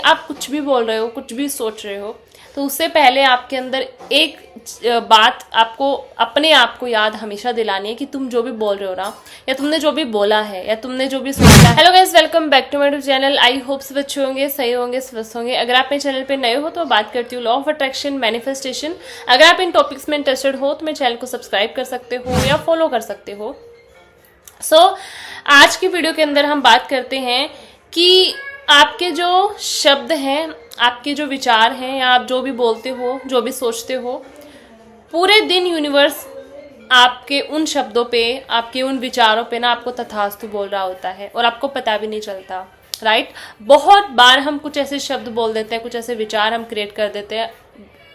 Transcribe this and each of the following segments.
आप कुछ भी बोल रहे हो, कुछ भी सोच रहे हो, तो उससे पहले आपके अंदर एक बात आपको अपने आप को याद हमेशा दिलानी है कि तुम जो भी बोल रहे हो ना, या तुमने जो भी बोला है, या तुमने जो भी सोचा है। Hello guys, welcome back to my channel. I hope सब अच्छे होंगे, सही होंगे, स्वस्थ होंगे। अगर आप मेरे चैनल पे नए हो तो बात करती हूँ लॉ ऑफ अट्रैक्शन, मैनिफेस्टेशन। अगर आप इन टॉपिक्स में इंटरेस्टेड हो तो मेरे चैनल को सब्सक्राइब कर सकते हो या फॉलो कर सकते हो। आज की वीडियो के अंदर हम बात करते हैं कि आपके जो शब्द हैं, आपके जो विचार हैं, या आप जो भी बोलते हो, जो भी सोचते हो, पूरे दिन यूनिवर्स आपके उन शब्दों पे, आपके उन विचारों पे ना आपको तथास्तु बोल रहा होता है और आपको पता भी नहीं चलता। राइट? बहुत बार हम कुछ ऐसे शब्द बोल देते हैं, कुछ ऐसे विचार हम क्रिएट कर देते हैं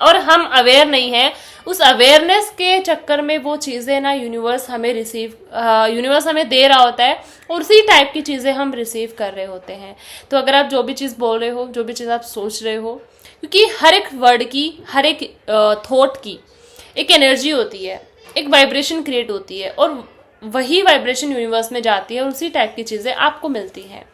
और हम अवेयर नहीं है। उस अवेयरनेस के चक्कर में वो चीज़ें ना यूनिवर्स हमें दे रहा होता है और उसी टाइप की चीज़ें हम रिसीव कर रहे होते हैं। तो अगर आप जो भी चीज़ बोल रहे हो, जो भी चीज़ आप सोच रहे हो, क्योंकि हर एक वर्ड की, हर एक थॉट की एक एनर्जी होती है, एक वाइब्रेशन क्रिएट होती है और वही वाइब्रेशन यूनिवर्स में जाती है और उसी टाइप की चीज़ें आपको मिलती हैं,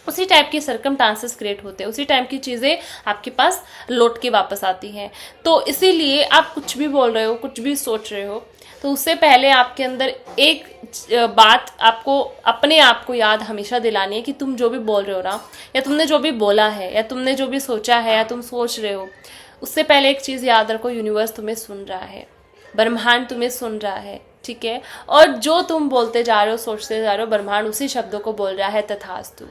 उसी टाइप के सर्कमस्टांसेस क्रिएट होते हैं, उसी टाइप की चीज़ें आपके पास लौट के वापस आती हैं। तो इसीलिए आप कुछ भी बोल रहे हो, कुछ भी सोच रहे हो, तो उससे पहले आपके अंदर एक बात आपको अपने आप को याद हमेशा दिलानी है कि तुम जो भी बोल रहे हो ना, या तुमने जो भी बोला है, या तुमने जो भी सोचा है, या तुम सोच रहे हो, उससे पहले एक चीज़ याद रखो, यूनिवर्स तुम्हें सुन रहा है, ब्रह्मांड तुम्हें सुन रहा है। ठीक है? और जो तुम बोलते जा रहे हो, सोचते जा रहे हो, ब्रह्मांड उसी शब्दों को बोल रहा है, तथास्तु।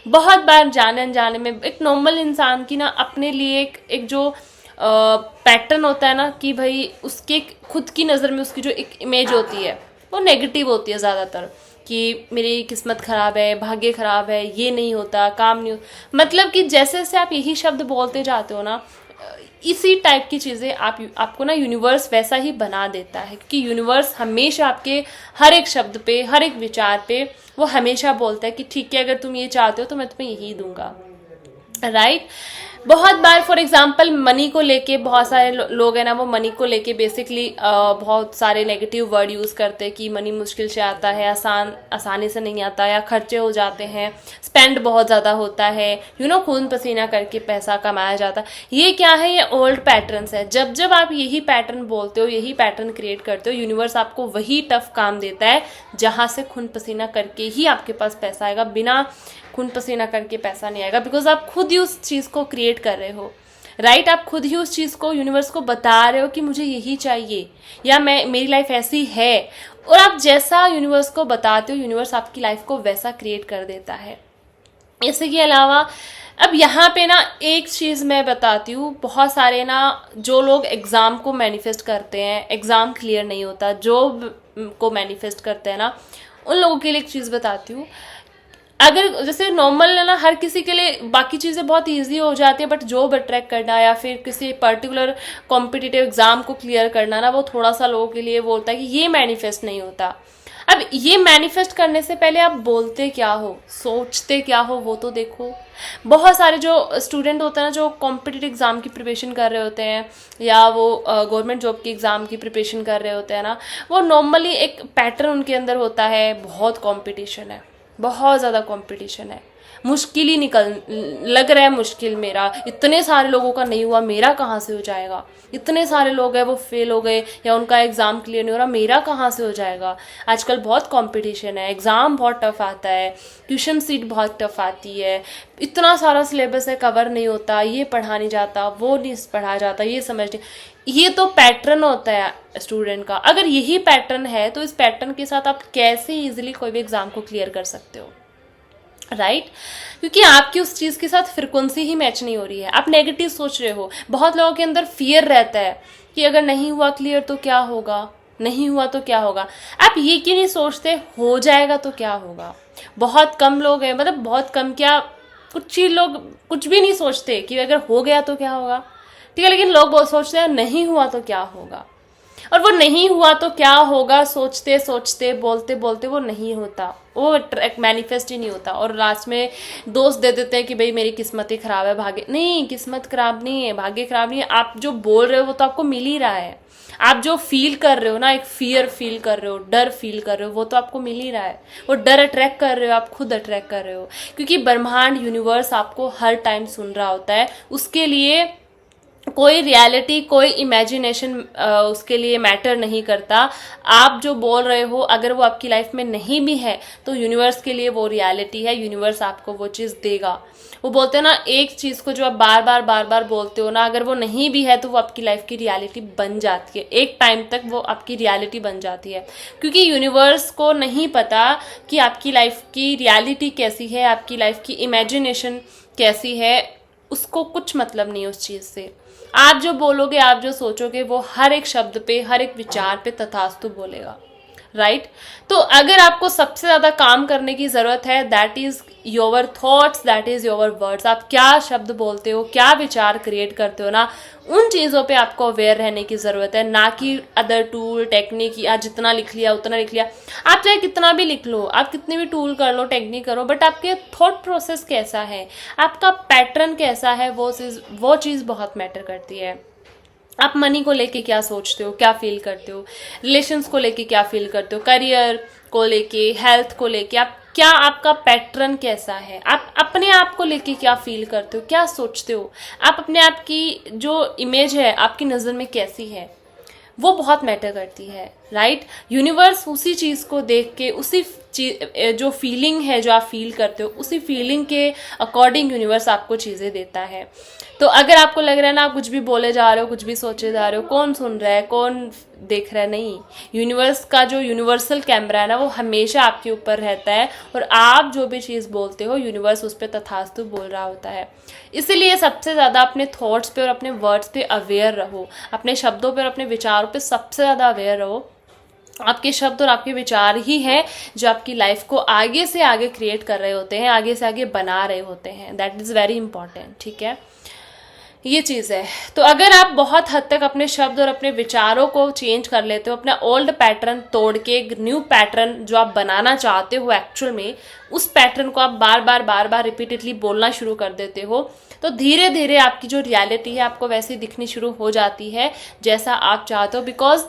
बहुत बार जाने अनजाने में एक नॉर्मल इंसान की ना अपने लिए एक जो पैटर्न होता है ना, कि भाई उसके खुद की नज़र में उसकी जो एक इमेज होती है वो नेगेटिव होती है ज़्यादातर, कि मेरी किस्मत ख़राब है, भाग्य ख़राब है, ये नहीं होता, काम नहीं होता। मतलब कि जैसे जैसे आप यही शब्द बोलते जाते हो ना, इसी टाइप की चीज़ें आपको ना यूनिवर्स वैसा ही बना देता है, क्योंकि यूनिवर्स हमेशा आपके हर एक शब्द पे, हर एक विचार पे वो हमेशा बोलता है कि ठीक है, अगर तुम ये चाहते हो तो मैं तुम्हें यही दूंगा। राइट? बहुत बार फॉर एग्जांपल मनी को लेके बहुत सारे लोग हैं ना, वो मनी को लेके बेसिकली बहुत सारे नेगेटिव वर्ड यूज़ करते हैं कि मनी मुश्किल से आता है, आसानी से नहीं आता, या खर्चे हो जाते हैं, स्पेंड बहुत ज़्यादा होता है, खून पसीना करके पैसा कमाया जाता है। ये क्या है? ये ओल्ड पैटर्न्स है। जब जब आप यही पैटर्न बोलते हो, यही पैटर्न क्रिएट करते हो, यूनिवर्स आपको वही टफ काम देता है जहाँ से खून पसीना करके ही आपके पास पैसा आएगा। बिना खून पसीना करके पैसा नहीं आएगा, बिकॉज आप खुद ही उस चीज़ को क्रिएट कर रहे हो। राइट? आप खुद ही उस चीज़ को यूनिवर्स को बता रहे हो कि मुझे यही चाहिए, या मेरी लाइफ ऐसी है, और आप जैसा यूनिवर्स को बताते हो, यूनिवर्स आपकी लाइफ को वैसा क्रिएट कर देता है। इसके अलावा अब यहाँ पे ना एक चीज़ मैं बताती हूँ, बहुत सारे ना जो लोग एग्ज़ाम को मैनिफेस्ट करते हैं, एग्ज़ाम क्लियर नहीं होता, जॉब को मैनिफेस्ट करते हैं ना, उन लोगों के लिए एक चीज़ बताती हूँ। अगर जैसे नॉर्मल है ना, हर किसी के लिए बाकी चीज़ें बहुत इजी हो जाती है, बट जॉब अट्रैक्ट करना या फिर किसी पर्टिकुलर कॉम्पिटिटिव एग्जाम को क्लियर करना ना, वो थोड़ा सा लोगों के लिए बोलता है कि ये मैनिफेस्ट नहीं होता। अब ये मैनिफेस्ट करने से पहले आप बोलते क्या हो, सोचते क्या हो, वो तो देखो। बहुत सारे जो स्टूडेंट होते हैं ना, जो कॉम्पिटिटिव एग्ज़ाम की प्रिपरेशन कर रहे होते हैं, या वो गवर्नमेंट जॉब की एग्ज़ाम की प्रिपरेशन कर रहे होते हैं ना, वो नॉर्मली एक पैटर्न उनके अंदर होता है, बहुत कॉम्पिटिशन है, बहुत ज़्यादा कंपटीशन है, मुश्किल ही लग रहा है मुश्किल मेरा, इतने सारे लोगों का नहीं हुआ, मेरा कहाँ से हो जाएगा, इतने सारे लोग हैं वो फेल हो गए या उनका एग्ज़ाम क्लियर नहीं हो रहा, मेरा कहाँ से हो जाएगा। आजकल बहुत कंपटीशन है, एग्ज़ाम बहुत टफ आता है, ट्यूशन सीट बहुत टफ आती है, इतना सारा सिलेबस है, कवर नहीं होता, ये पढ़ा नहीं जाता, वो नहीं पढ़ा जाता, ये समझ नहीं। ये तो पैटर्न होता है स्टूडेंट का। अगर यही पैटर्न है तो इस पैटर्न के साथ आप कैसे इजीली कोई भी एग्जाम को क्लियर कर सकते हो? राइट? क्योंकि आपकी उस चीज़ के साथ फ्रिक्वेंसी ही मैच नहीं हो रही है, आप नेगेटिव सोच रहे हो। बहुत लोगों के अंदर फियर रहता है कि अगर नहीं हुआ क्लियर तो क्या होगा, नहीं हुआ तो क्या होगा। आप ये क्यों नहीं सोचते हो जाएगा तो क्या होगा? बहुत कम लोग हैं, मतलब बहुत कम क्या, कुछ ही लोग कुछ भी नहीं सोचते कि अगर हो गया तो क्या होगा। ठीक है, लेकिन लोग बहुत सोचते हैं नहीं हुआ तो क्या होगा। और वो नहीं हुआ तो क्या होगा, सोचते सोचते बोलते बोलते वो नहीं होता, वो मैनिफेस्ट ही नहीं होता, और लास्ट में दोष दे देते हैं कि भाई मेरी किस्मत ही खराब है, भाग्य नहीं, किस्मत खराब नहीं है, भाग्य खराब नहीं है, आप जो बोल रहे हो वो तो आपको मिल ही रहा है। आप जो फील कर रहे हो ना, एक फियर फील कर रहे हो, डर फील कर रहे हो, वो तो आपको मिल ही रहा है। वो डर अट्रैक्ट कर रहे हो, आप खुद अट्रैक्ट कर रहे हो, क्योंकि ब्रह्मांड यूनिवर्स आपको हर टाइम सुन रहा होता है। उसके लिए कोई रियलिटी, कोई इमेजिनेशन उसके लिए मैटर नहीं करता। आप जो बोल रहे हो अगर वो आपकी लाइफ में नहीं भी है तो यूनिवर्स के लिए वो रियलिटी है, यूनिवर्स आपको वो चीज़ देगा। वो बोलते हैं ना, एक चीज़ को जो आप बार बार बोलते हो ना, अगर वो नहीं भी है तो वो आपकी लाइफ की रियलिटी बन जाती है, एक टाइम तक वो आपकी रियलिटी बन जाती है। क्योंकि यूनिवर्स को नहीं पता कि आपकी लाइफ की रियलिटी कैसी है, आपकी लाइफ की इमेजिनेशन कैसी है, उसको कुछ मतलब नहीं उस चीज़ से। आप जो बोलोगे, आप जो सोचोगे, वो हर एक शब्द पे, हर एक विचार पे तथास्तु बोलेगा, राइट। तो अगर आपको सबसे ज्यादा काम करने की जरूरत है, that is your thoughts, that is your words. आप क्या शब्द बोलते हो, क्या विचार क्रिएट करते हो ना, उन चीज़ों पे आपको अवेयर रहने की ज़रूरत है, ना कि अदर टूल टेक्निक, या जितना लिख लिया उतना लिख लिया। आप चाहे कितना भी लिख लो, आप कितने भी टूल कर लो, टेक्निक करो, बट आपके थॉट प्रोसेस कैसा है, आपका पैटर्न कैसा है, वो चीज़ बहुत मैटर करती है। आप मनी को लेके क्या सोचते हो, क्या फील करते हो, रिलेशंस को लेके क्या फील करते हो, करियर को लेके, हेल्थ को लेके, आप क्या, आपका पैटर्न कैसा है, आप अपने आप को लेके क्या फील करते हो, क्या सोचते हो, आप अपने आप की जो इमेज है आपकी नज़र में कैसी है, वो बहुत मैटर करती है, राइट। यूनिवर्स उसी चीज़ को देख के, उसी जो फीलिंग है जो आप फील करते हो, उसी फीलिंग के अकॉर्डिंग यूनिवर्स आपको चीज़ें देता है। तो अगर आपको लग रहा है ना आप कुछ भी बोले जा रहे हो, कुछ भी सोचे जा रहे हो, कौन सुन रहा है, कौन देख रहा है, नहीं, यूनिवर्स का जो यूनिवर्सल कैमरा है ना, वो हमेशा आपके ऊपर रहता है, और आप जो भी चीज़ बोलते हो यूनिवर्स उस पर तथास्तु बोल रहा होता है। इसीलिए सबसे ज़्यादा अपने थॉट्स पे और अपने वर्ड्स पे अवेयर रहो, अपने शब्दों पे और अपने विचारों पे सबसे ज़्यादा अवेयर रहो। आपके शब्द और आपके विचार ही हैं जो आपकी लाइफ को आगे से आगे क्रिएट कर रहे होते हैं, आगे से आगे बना रहे होते हैं। दैट इज़ वेरी इंपॉर्टेंट, ठीक है, ये चीज़ है। तो अगर आप बहुत हद तक अपने शब्द और अपने विचारों को चेंज कर लेते हो, अपना ओल्ड पैटर्न तोड़ के एक न्यू पैटर्न जो आप बनाना चाहते हो एक्चुअल में, उस पैटर्न को आप बार बार रिपीटेडली बोलना शुरू कर देते हो, तो धीरे धीरे आपकी जो रियलिटी है आपको वैसे दिखनी शुरू हो जाती है जैसा आप चाहते हो। बिकॉज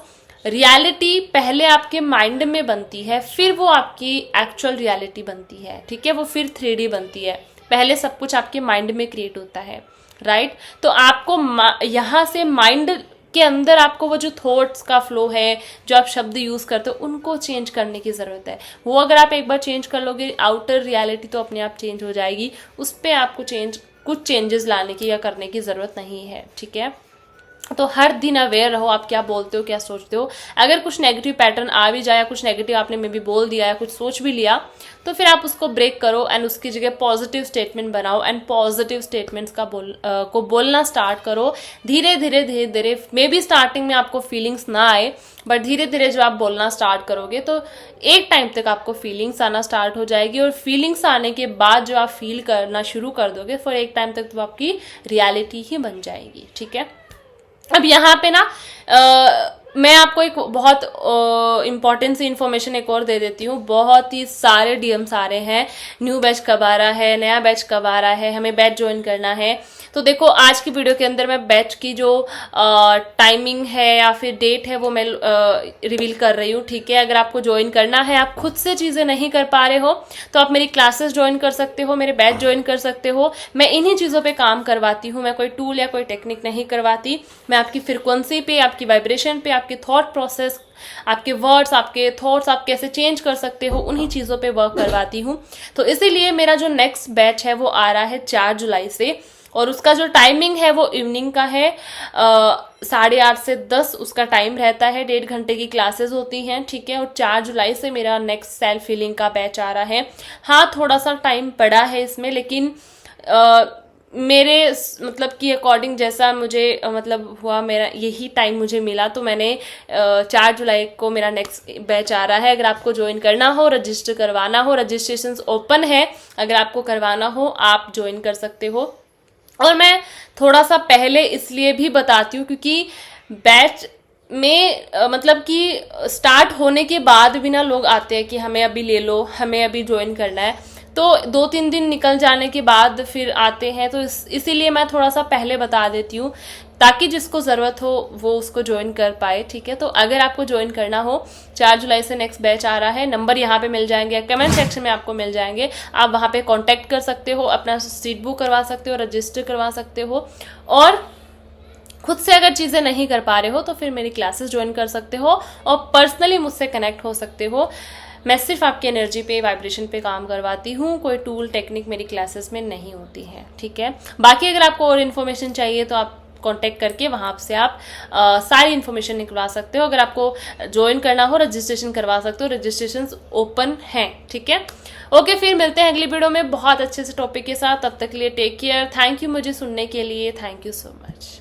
रियलिटी पहले आपके माइंड में बनती है, फिर वो आपकी एक्चुअल रियलिटी बनती है, ठीक है, वो फिर 3D बनती है। पहले सब कुछ आपके माइंड में क्रिएट होता है, राइट। तो आपको यहाँ से माइंड के अंदर आपको वो जो थॉट्स का फ्लो है, जो आप शब्द यूज़ करते हो, उनको चेंज करने की ज़रूरत है। वो अगर आप एक बार चेंज कर लोगे, आउटर रियलिटी तो अपने आप चेंज हो जाएगी, उस पर आपको कुछ चेंजेस लाने की या करने की ज़रूरत नहीं है, ठीक है। तो हर दिन अवेयर रहो आप क्या बोलते हो, क्या सोचते हो। अगर कुछ नेगेटिव पैटर्न आ भी जाए, कुछ नेगेटिव आपने मे भी बोल दिया या कुछ सोच भी लिया, तो फिर आप उसको ब्रेक करो एंड उसकी जगह पॉजिटिव स्टेटमेंट बनाओ एंड पॉजिटिव स्टेटमेंट्स को बोलना स्टार्ट करो। धीरे धीरे मे बी स्टार्टिंग में आपको फीलिंग्स ना आए, बट धीरे धीरे जब आप बोलना स्टार्ट करोगे तो एक टाइम तक आपको फीलिंग्स आना स्टार्ट हो जाएगी, और फीलिंग्स आने के बाद जो आप फील करना शुरू कर दोगे, फिर एक टाइम तक तो आपकी रियलिटी ही बन जाएगी, ठीक है। अब यहाँ पे ना मैं आपको एक बहुत इम्पॉर्टेंट सी इन्फॉर्मेशन एक और दे देती हूँ। बहुत ही सारे डीएम्स आ रहे हैं, न्यू बैच कब आ रहा है, नया बैच कब आ रहा है, हमें बैच ज्वाइन करना है। तो देखो आज की वीडियो के अंदर मैं बैच की जो टाइमिंग है या फिर डेट है वो मैं रिवील कर रही हूँ, ठीक है। अगर आपको ज्वाइन करना है, आप खुद से चीज़ें नहीं कर पा रहे हो, तो आप मेरी क्लासेस ज्वाइन कर सकते हो, मेरे बैच ज्वाइन कर सकते हो। मैं इन्हीं चीज़ों पे काम करवाती हूँ, मैं कोई टूल या कोई टेक्निक नहीं करवाती। मैं आपकी फ्रिक्वेंसी पे, आपकी वाइब्रेशन पे, आपके थॉट प्रोसेस, आपके वर्ड्स, आपके थॉट्स आप कैसे चेंज कर सकते हो, उन्हीं चीज़ों पे वर्क करवाती हूँ। तो इसीलिए मेरा जो नेक्स्ट बैच है वो आ रहा है 4 जुलाई से, और उसका जो टाइमिंग है वो इवनिंग का है, 8:30 से 10 उसका टाइम रहता है, 1.5 घंटे की क्लासेस होती हैं, ठीक है। और 4 जुलाई से मेरा नेक्स्ट सेल्फ हीलिंग का बैच आ रहा है। हाँ, थोड़ा सा टाइम पड़ा है इसमें, लेकिन मेरे मतलब कि अकॉर्डिंग जैसा मुझे मतलब हुआ, मेरा यही टाइम मुझे मिला, तो मैंने 4 जुलाई को मेरा नेक्स्ट बैच आ रहा है। अगर आपको ज्वाइन करना हो, रजिस्टर करवाना हो, रजिस्ट्रेशन ओपन है, अगर आपको करवाना हो आप ज्वाइन कर सकते हो। और मैं थोड़ा सा पहले इसलिए भी बताती हूँ क्योंकि बैच मतलब कि स्टार्ट होने के बाद भी ना लोग आते हैं कि हमें अभी ले लो, हमें अभी ज्वाइन करना है। तो 2-3 दिन निकल जाने के बाद फिर आते हैं, तो इसीलिए मैं थोड़ा सा पहले बता देती हूँ ताकि जिसको ज़रूरत हो वो उसको ज्वाइन कर पाए। ठीक है, तो अगर आपको ज्वाइन करना हो, 4 जुलाई से नेक्स्ट बैच आ रहा है, नंबर यहाँ पे मिल जाएंगे, कमेंट सेक्शन में आपको मिल जाएंगे, आप वहाँ पे कांटेक्ट कर सकते हो, अपना सीट बुक करवा सकते हो, रजिस्टर करवा सकते हो, और खुद से अगर चीज़ें नहीं कर पा रहे हो तो फिर मेरी क्लासेस ज्वाइन कर सकते हो और पर्सनली मुझसे कनेक्ट हो सकते हो। मैं सिर्फ आपकी एनर्जी पे, वाइब्रेशन पे काम करवाती हूँ, कोई टूल टेक्निक मेरी क्लासेस में नहीं होती है। ठीक है, बाकी अगर आपको और इन्फॉर्मेशन चाहिए तो आप कांटेक्ट करके वहाँ से आप सारी इन्फॉर्मेशन निकलवा सकते हो। अगर आपको ज्वाइन करना हो, रजिस्ट्रेशन करवा सकते हो, रजिस्ट्रेशन ओपन हैं। ठीक है, ओके, फिर मिलते हैं अगली वीडियो में बहुत अच्छे से टॉपिक के साथ। तब तक के लिए टेक केयर, थैंक यू मुझे सुनने के लिए, थैंक यू सो मच।